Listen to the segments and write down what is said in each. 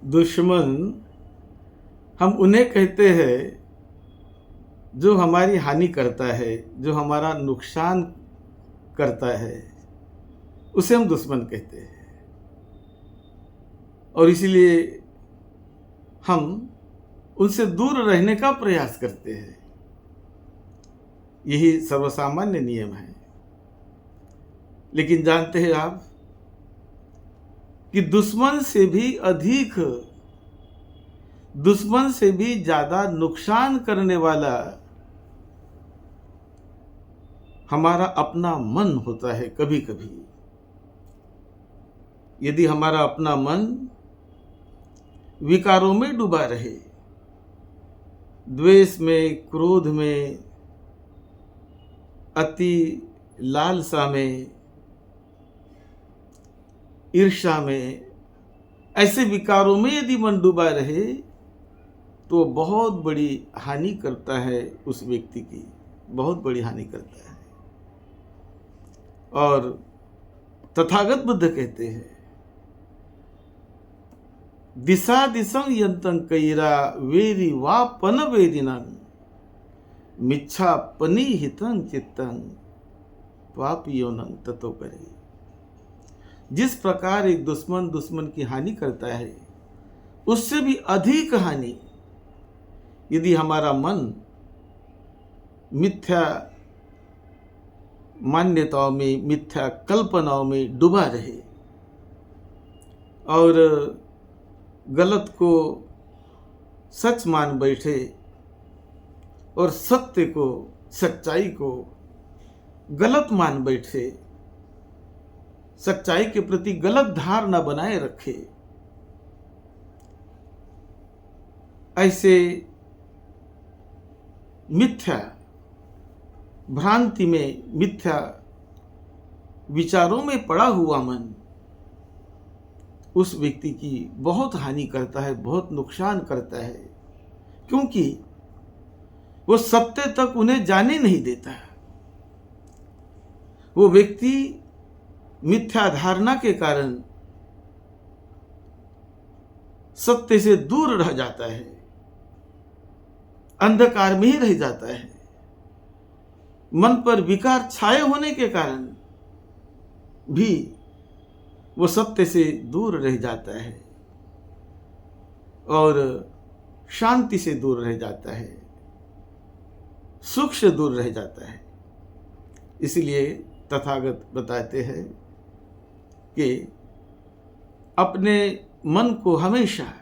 दुश्मन हम उन्हें कहते हैं जो हमारी हानि करता है, जो हमारा नुकसान करता है, उसे हम दुश्मन कहते हैं। और इसीलिए हम उनसे दूर रहने का प्रयास करते हैं। यही सर्वसामान्य नियम है। लेकिन जानते हैं आप कि दुश्मन से भी अधिक, दुश्मन से भी ज्यादा नुकसान करने वाला हमारा अपना मन होता है। कभी कभी यदि हमारा अपना मन विकारों में डूबा रहे, द्वेष में, क्रोध में, अति लालसा में, ईर्ष्या में, ऐसे विकारों में यदि मन डूबा रहे तो बहुत बड़ी हानि करता है उस व्यक्ति की, बहुत बड़ी हानि करता है। और तथागत बुद्ध कहते हैं, दिशा दिशं यंतं कैरा वेरी वापन वेदिनं मिच्छा पनी हितं चित्तं पापियोनं ततो करे। जिस प्रकार एक दुश्मन दुश्मन की हानि करता है, उससे भी अधिक हानि यदि हमारा मन मिथ्या मान्यताओं में, मिथ्या कल्पनाओं में डूबा रहे और गलत को सच मान बैठे और सत्य को, सच्चाई को गलत मान बैठे, सच्चाई के प्रति गलत धारणा बनाए रखे, ऐसे मिथ्या भ्रांति में, मिथ्या विचारों में पड़ा हुआ मन उस व्यक्ति की बहुत हानि करता है, बहुत नुकसान करता है, क्योंकि वो सत्य तक उन्हें जाने नहीं देता। वो व्यक्ति मिथ्या धारणा के कारण सत्य से दूर रह जाता है, अंधकार में ही रह जाता है। मन पर विकार छाए होने के कारण भी वो सत्य से दूर रह जाता है और शांति से दूर रह जाता है, सुख से दूर रह जाता है। इसलिए तथागत बताते हैं कि अपने मन को हमेशा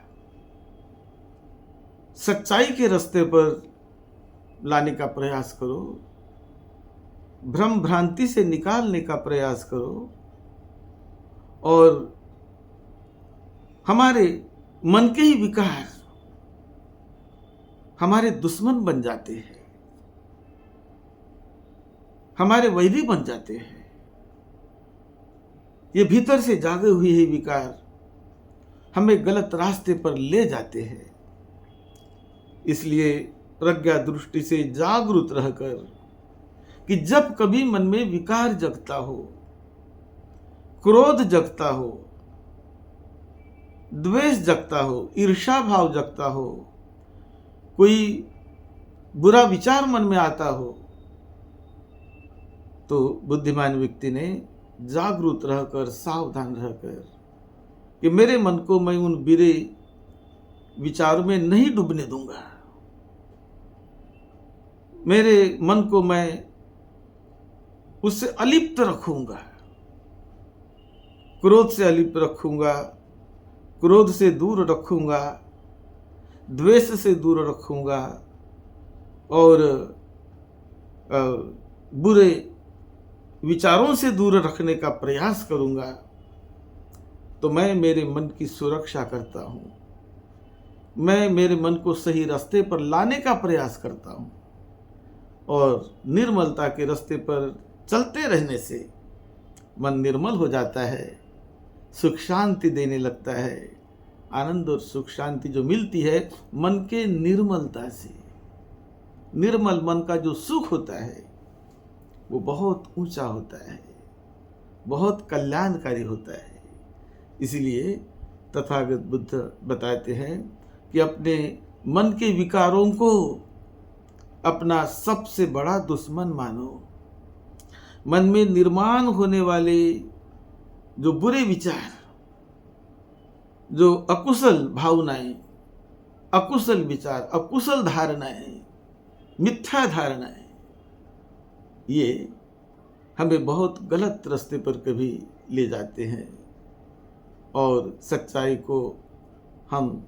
सच्चाई के रास्ते पर लाने का प्रयास करो, भ्रम भ्रांति से निकालने का प्रयास करो। और हमारे मन के ही विकार हमारे दुश्मन बन जाते हैं, हमारे वैरी बन जाते हैं। ये भीतर से जागे हुए ही विकार हमें गलत रास्ते पर ले जाते हैं। इसलिए प्रज्ञा दृष्टि से जागरूक रहकर कि जब कभी मन में विकार जगता हो, क्रोध जगता हो, द्वेष जगता हो, ईर्ष्या भाव जगता हो, कोई बुरा विचार मन में आता हो, तो बुद्धिमान व्यक्ति ने जागरूक रहकर, सावधान रहकर कि मेरे मन को मैं उन बुरे विचारों में नहीं डूबने दूंगा, मेरे मन को मैं उससे अलिप्त रखूंगा, क्रोध से अलिप्त रखूंगा, क्रोध से दूर रखूंगा, द्वेष से दूर रखूंगा और बुरे विचारों से दूर रखने का प्रयास करूंगा। तो मैं मेरे मन की सुरक्षा करता हूं, मैं मेरे मन को सही रास्ते पर लाने का प्रयास करता हूं। और निर्मलता के रास्ते पर चलते रहने से मन निर्मल हो जाता है, सुख शांति देने लगता है। आनंद और सुख शांति जो मिलती है मन के निर्मलता से, निर्मल मन का जो सुख होता है वो बहुत ऊंचा होता है, बहुत कल्याणकारी होता है। इसलिए तथागत बुद्ध बताते हैं कि अपने मन के विकारों को अपना सबसे बड़ा दुश्मन मानो। मन में निर्माण होने वाले जो बुरे विचार, जो अकुशल भावनाएं, अकुशल विचार, अकुशल धारणाएं, मिथ्या धारणाएं, ये हमें बहुत गलत रास्ते पर कभी ले जाते हैं और सच्चाई को हम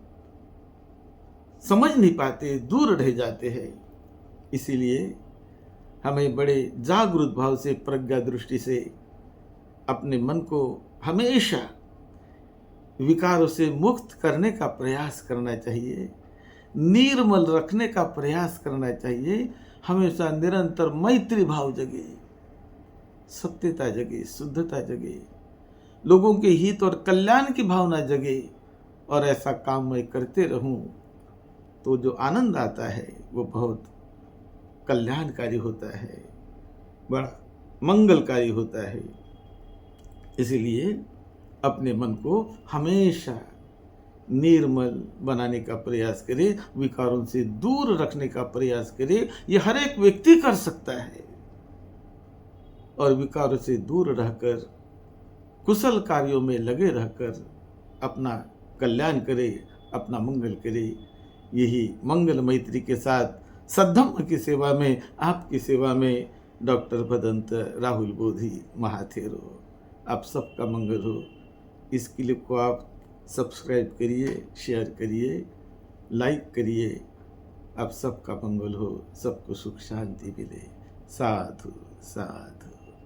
समझ नहीं पाते, दूर रह जाते हैं। इसीलिए हमें बड़े जागरूक भाव से, प्रज्ञा दृष्टि से अपने मन को हमेशा विकारों से मुक्त करने का प्रयास करना चाहिए, निर्मल रखने का प्रयास करना चाहिए। हमेशा निरंतर मैत्री भाव जगे, सत्यता जगे, शुद्धता जगे, लोगों के हित और कल्याण की भावना जगे और ऐसा काम मैं करते रहूं तो जो आनंद आता है वो बहुत कल्याणकारी होता है, बड़ा मंगलकारी होता है। इसलिए अपने मन को हमेशा निर्मल बनाने का प्रयास करे, विकारों से दूर रखने का प्रयास करे। ये हर एक व्यक्ति कर सकता है और विकारों से दूर रहकर कुशल कार्यों में लगे रहकर अपना कल्याण करे, अपना मंगल करे। यही मंगल मैत्री के साथ सद्धम्म की सेवा में, आपकी सेवा में डॉक्टर भदंत राहुल बोधी महाथेरो। आप सबका मंगल हो। इस क्लिप को आप सब्सक्राइब करिए, शेयर करिए, लाइक करिए। आप सबका मंगल हो, सबको सुख शांति मिले। साधु साधु।